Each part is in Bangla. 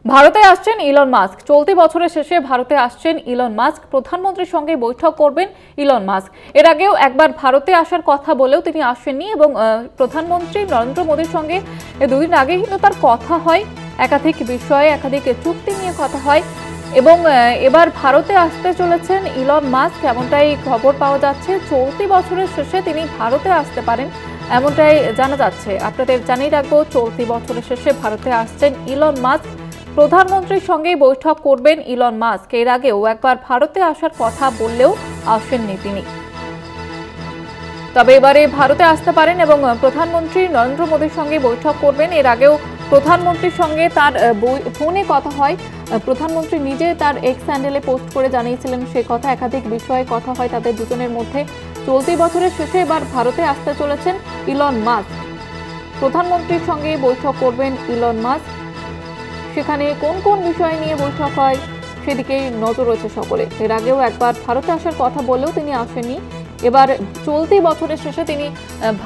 ভারতে আসছেন ইলন মাস্ক। চলতি বছরের শেষে ভারতে আসছেন ইলন মাস্ক। প্রধানমন্ত্রীর সঙ্গে বৈঠক করবেন ইলন মাস্ক। এর আগেও একবার ভারতে আসার কথা বলেও তিনি আসেননি এবং প্রধানমন্ত্রী নরেন্দ্র মোদীর সঙ্গে দুদিন আগে কিন্তু তার কথা হয়, একাধিক বিষয়ে একাধিক চুক্তি নিয়ে কথা হয় এবং এবার ভারতে আসতে চলেছেন ইলন মাস্ক, এমনটাই খবর পাওয়া যাচ্ছে। চলতি বছরের শেষে তিনি ভারতে আসতে পারেন এমনটাই জানা যাচ্ছে। আপনাদের জানিয়ে রাখবো, চলতি বছরের শেষে ভারতে আসছেন ইলন মাস্ক। প্রধানমন্ত্রীর সঙ্গে বৈঠক করবেন ইলন মাস্ক। এর আগেও একবার ভারতে আসার কথা বললেও আসেননি তিনি, তবে এবারে ভারতে আসতে পারেন এবং প্রধানমন্ত্রী নরেন্দ্র মোদীর সঙ্গে বৈঠক করবেন। এর আগেও প্রধানমন্ত্রীর সঙ্গে তার ফোনে কথা হয়। প্রধানমন্ত্রী নিজে তার এক্স হ্যান্ডেলে পোস্ট করে জানিয়েছিলেন সে কথা। একাধিক বিষয়ে কথা হয় তাদের দুজনের মধ্যে। চলতি বছরের শেষে এবার ভারতে আসতে চলেছেন ইলন মাস্ক। প্রধানমন্ত্রীর সঙ্গে বৈঠক করবেন ইলন মাস্ক। সেখানে কোন কোন বিষয় নিয়ে বৈঠক হয় সেদিকেই নজর রয়েছে সকলে। এর আগেও একবার ভারতে আসার কথা বলেও তিনি আসেননি। এবার চলতি বছরের শেষে তিনি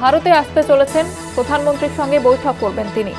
ভারতে আসতে চলেছেন, প্রধানমন্ত্রীর সঙ্গে বৈঠক করবেন তিনি।